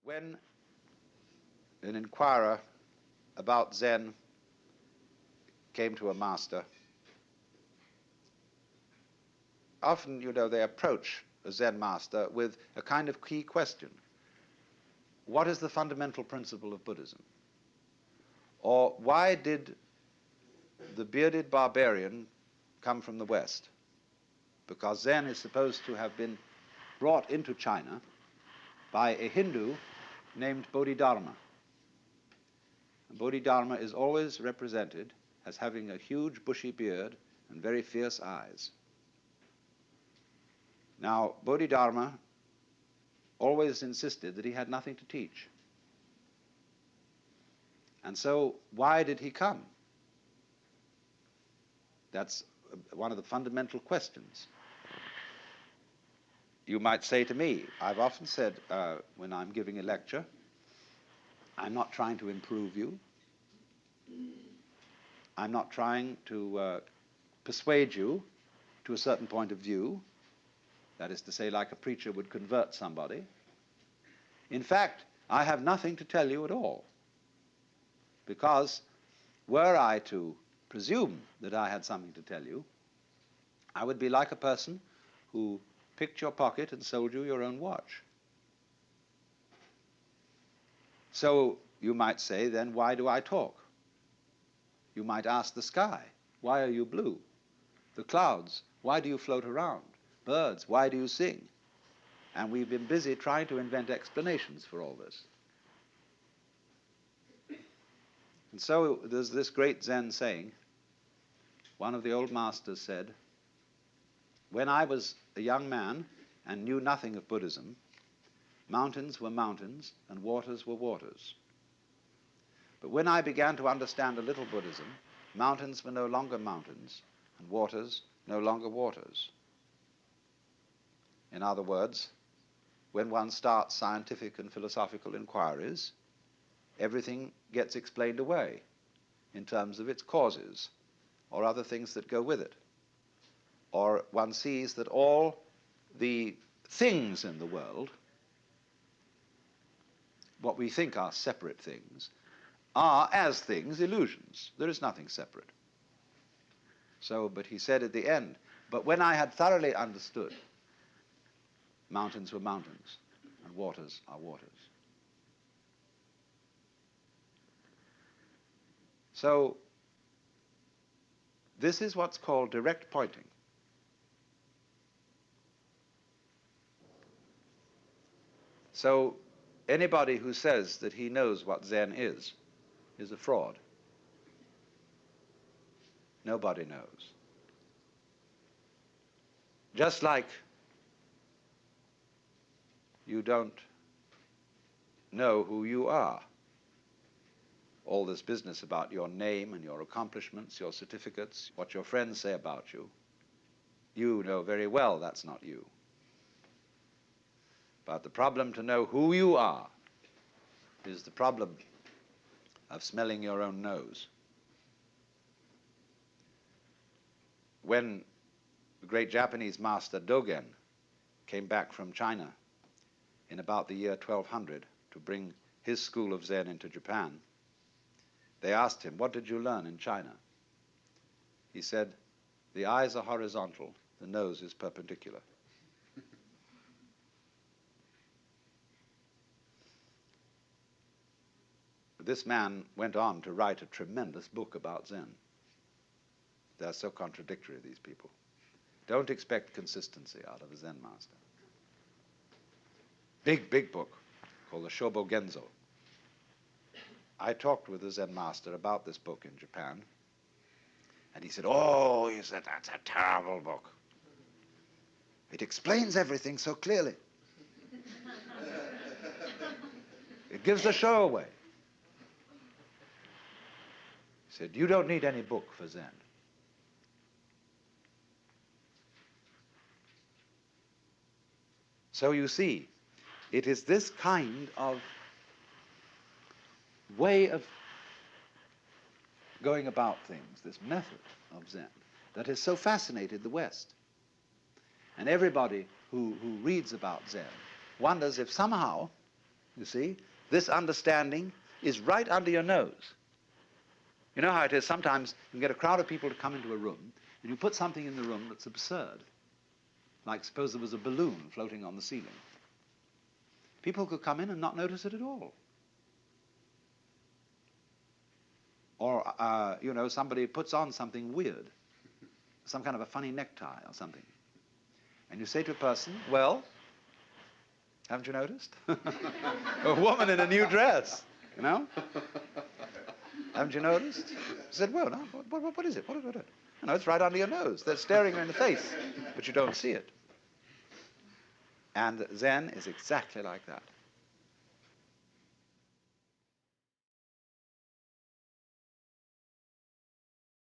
When an inquirer about Zen came to a master, often, they approach a Zen master with a kind of key question. What is the fundamental principle of Buddhism? Or why did the bearded barbarian come from the West? Because Zen is supposed to have been brought into China by a Hindu named Bodhidharma. And Bodhidharma is always represented as having a huge bushy beard and very fierce eyes. Now, Bodhidharma always insisted that he had nothing to teach. And so, why did he come? That's one of the fundamental questions. You might say to me, I've often said when I'm giving a lecture, I'm not trying to improve you. I'm not trying to persuade you to a certain point of view. That is to say, like a preacher would convert somebody. In fact, I have nothing to tell you at all. Because were I to presume that I had something to tell you, I would be like a person who picked your pocket and sold you your own watch. So you might say, then why do I talk? You might ask the sky, why are you blue? The clouds, why do you float around? Birds, why do you sing? And we've been busy trying to invent explanations for all this. And so there's this great Zen saying. One of the old masters said, when I was a young man and knew nothing of Buddhism, mountains were mountains and waters were waters. But when I began to understand a little Buddhism, mountains were no longer mountains and waters no longer waters. In other words, when one starts scientific and philosophical inquiries, everything gets explained away in terms of its causes or other things that go with it. Or one sees that all the things in the world, what we think are separate things, are, as things, illusions. There is nothing separate. So, but he said at the end, but when I had thoroughly understood, mountains were mountains and waters are waters. So, this is what's called direct pointing. So, anybody who says that he knows what Zen is a fraud. Nobody knows. Just like you don't know who you are. All this business about your name and your accomplishments, your certificates, what your friends say about you, you know very well that's not you. But the problem to know who you are is the problem of smelling your own nose. When the great Japanese master Dogen came back from China in about the year 1200 to bring his school of Zen into Japan, they asked him, what did you learn in China? He said, the eyes are horizontal, the nose is perpendicular. This man went on to write a tremendous book about Zen. They're so contradictory, these people. Don't expect consistency out of a Zen master. Big, big book called the Shobo Genzo. I talked with the Zen master about this book in Japan, and he said, oh, he said, that's a terrible book. It explains everything so clearly. It gives the show away. He said, you don't need any book for Zen. So you see, it is this kind of way of going about things, this method of Zen, that has so fascinated the West. And everybody who reads about Zen wonders if somehow You see? This understanding is right under your nose. You know how it is? Sometimes you get a crowd of people to come into a room, and you put something in the room that's absurd. Like suppose there was a balloon floating on the ceiling. People could come in and not notice it at all. Or, you know, somebody puts on something weird, some kind of a funny necktie or something. And you say to a person, well, haven't you noticed? A woman in a new dress, you know? Haven't you noticed? He said, well, no, what is it? What? No, it's right under your nose. They're staring you in the face, but you don't see it. And Zen is exactly like that.